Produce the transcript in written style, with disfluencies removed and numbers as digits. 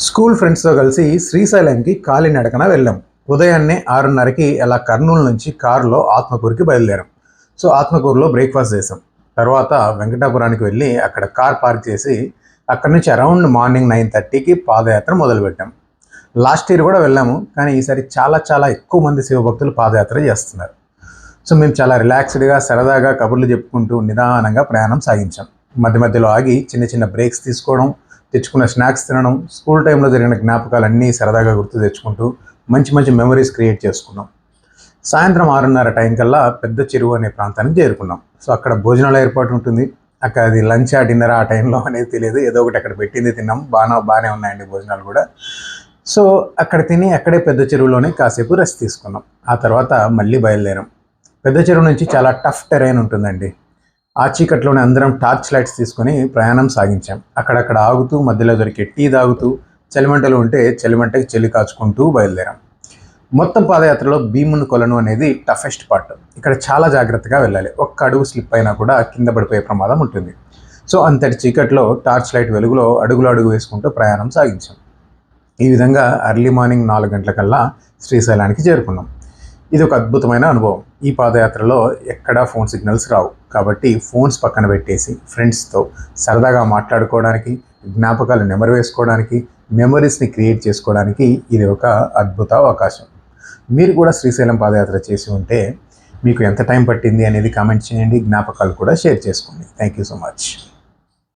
School ఫ్రెండ్స్తో కలిసి శ్రీశైలంకి కాలినడకన వెళ్ళాం. ఉదయాన్నే 6:30కి అలా కర్నూలు నుంచి కారులో ఆత్మకూరుకి బయలుదేరాం. ఆత్మకూరులో బ్రేక్ఫాస్ట్ చేసాం. తర్వాత వెంకటాపురానికి వెళ్ళి అక్కడ కార్ పార్క్ చేసి అక్కడి నుంచి అరౌండ్ మార్నింగ్ 9:30కి పాదయాత్ర మొదలుపెట్టాం. లాస్ట్ ఇయర్ కూడా వెళ్ళాము, కానీ ఈసారి చాలా చాలా ఎక్కువ మంది శివభక్తులు పాదయాత్ర చేస్తున్నారు. మేము చాలా రిలాక్స్డ్గా సరదాగా కబుర్లు చెప్పుకుంటూ నిదానంగా ప్రయాణం సాగించాం. మధ్య మధ్యలో ఆగి చిన్న చిన్న బ్రేక్స్ తీసుకోవడం, తెచ్చుకున్న స్నాక్స్ తినడం, స్కూల్ టైంలో జరిగిన జ్ఞాపకాలన్నీ సరదాగా గుర్తు తెచ్చుకుంటూ మంచి మంచి మెమరీస్ క్రియేట్ చేసుకున్నాం. సాయంత్రం 6:30 టైం కల్లా పెద్ద చెరువు అనే ప్రాంతానికి చేరుకున్నాం. అక్కడ భోజనాల ఏర్పాటు ఉంటుంది. అక్కడ అది లంచా డిన్నర్ ఆ టైంలో అనేది తెలియదు, ఏదో ఒకటి అక్కడ పెట్టింది తిన్నాం. బాగానే ఉన్నాయండి భోజనాలు కూడా. అక్కడ తిని అక్కడే పెద్ద చెరువులోనే కాసేపు రెస్ట్ తీసుకున్నాం. ఆ తర్వాత మళ్ళీ బయలుదేరాం. పెద్ద చెరువు నుంచి చాలా టఫ్ టెరైన్ ఉంటుందండి. ఆ చీకట్లోనే అందరం టార్చ్ లైట్స్ తీసుకొని ప్రయాణం సాగించాం. అక్కడక్కడ ఆగుతూ మధ్యలో దొరికే టీ తాగుతూ, చలిమంటలు ఉంటే చలిమంటకి చలి కాచుకుంటూ బయలుదేరాం. మొత్తం పాదయాత్రలో భీముని కొలను అనేది టఫెస్ట్ పార్ట్. ఇక్కడ చాలా జాగ్రత్తగా వెళ్ళాలి. ఒక్క అడుగు స్లిప్ అయినా కూడా కింద పడిపోయే ప్రమాదం ఉంటుంది. అంతటి చీకట్లో టార్చ్ లైట్ వెలుగులో అడుగు వేసుకుంటూ ప్రయాణం సాగించాం. ఈ విధంగా ఎర్లీ మార్నింగ్ 4 గంటలకల్లా శ్రీశైలానికి చేరుకున్నాం. ఇది ఒక అద్భుతమైన అనుభవం. ఈ పాదయాత్రలో ఎక్కడా ఫోన్ సిగ్నల్స్ రావు, కాబట్టి ఫోన్స్ పక్కన పెట్టేసి ఫ్రెండ్స్తో సరదాగా మాట్లాడుకోవడానికి, జ్ఞాపకాలు నెమరు వేసుకోవడానికి, మెమరీస్ని క్రియేట్ చేసుకోవడానికి ఇది ఒక అద్భుత అవకాశం. మీరు కూడా శ్రీశైలం పాదయాత్ర చేసి ఉంటే మీకు ఎంత టైం పట్టింది అనేది కామెంట్ చేయండి. జ్ఞాపకాలు కూడా షేర్ చేసుకోండి. Thank you so much.